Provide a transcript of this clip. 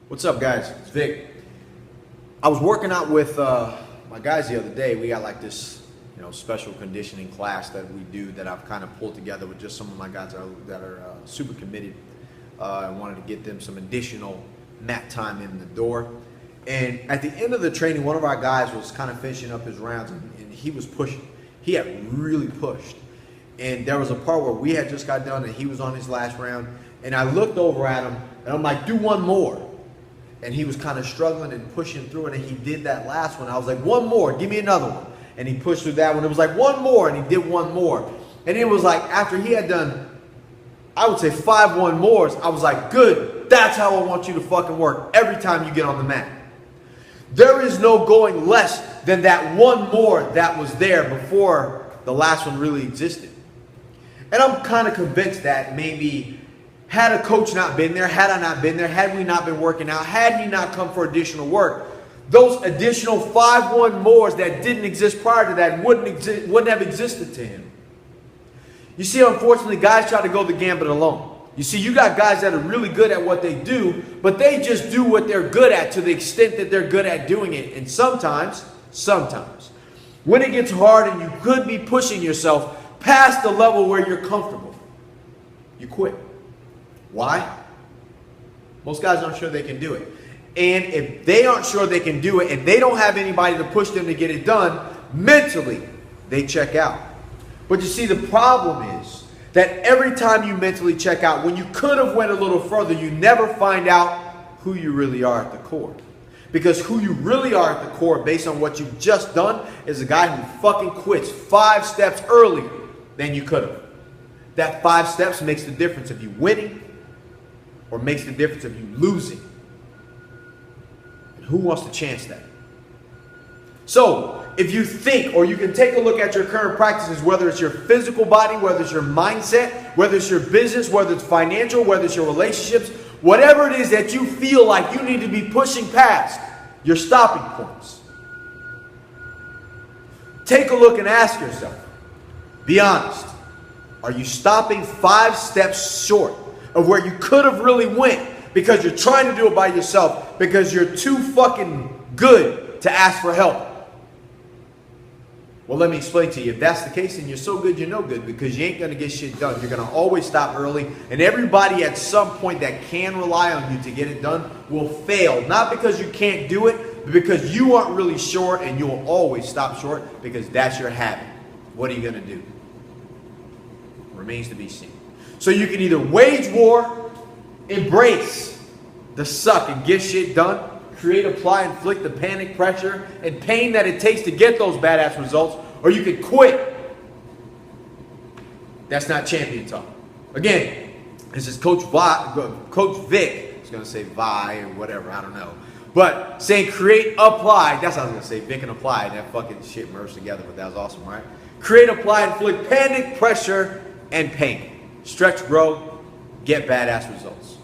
What's up, guys? It's Vic. I was working out with my guys the other day. We got like this, special conditioning class that we do that I've kind of pulled together with just some of my guys that are super committed. I wanted to get them some additional mat time in the door. And at the end of the training, one of our guys was kind of finishing up his rounds, and he was pushing. He had really pushed. And there was a part where we had just got done, and he was on his last round. And I looked over at him, and I'm like, do one more. And he was kind of struggling and pushing through it, and he did that last one. I was like, one more, give me another one. And he pushed through that one. It was like, one more, and he did one more. And it was like, after he had done, I would say 5 one mores, I was like, good, that's how I want you to fucking work every time you get on the mat. There is no going less than that one more that was there before the last one really existed. And I'm kind of convinced that maybe had a coach not been there, had I not been there, had we not been working out, had he not come for additional work, those additional 5 one mores that didn't exist prior to that wouldn't have existed to him. You see, unfortunately, guys try to go the gambit alone. You see, you got guys that are really good at what they do, but they just do what they're good at to the extent that they're good at doing it. And sometimes, when it gets hard and you could be pushing yourself past the level where you're comfortable, you quit. Why? Most guys aren't sure they can do it. And if they aren't sure they can do it and they don't have anybody to push them to get it done, mentally, they check out. But you see, the problem is that every time you mentally check out, when you could have went a little further, you never find out who you really are at the core. Because who you really are at the core, based on what you've just done, is a guy who fucking quits 5 steps earlier than you could have. That 5 steps makes the difference of you winning or makes the difference of you losing. And who wants to chance that? So, if you think, or you can take a look at your current practices, whether it's your physical body, whether it's your mindset, whether it's your business, whether it's financial, whether it's your relationships, whatever it is that you feel like you need to be pushing past, your stopping points. Take a look and ask yourself, be honest, are you stopping 5 steps short of where you could have really went because you're trying to do it by yourself, because you're too fucking good to ask for help? Well, let me explain to you. If that's the case, then you're so good you're no good, because you ain't going to get shit done. You're going to always stop early, and everybody at some point that can rely on you to get it done will fail. Not because you can't do it, but because you aren't really sure, and you'll always stop short because that's your habit. What are you going to do? Remains to be seen. So you can either wage war, embrace the suck and get shit done, create, apply, inflict the panic, pressure, and pain that it takes to get those badass results, or you can quit. That's not champion talk. Again, this is Coach Vic. I was going to say Vi or whatever, I don't know. But saying create, apply, that's what I was going to say, Vic and apply, that fucking shit merged together, but that was awesome, right? Create, apply, inflict panic, pressure, and pain. Stretch, grow, get badass results.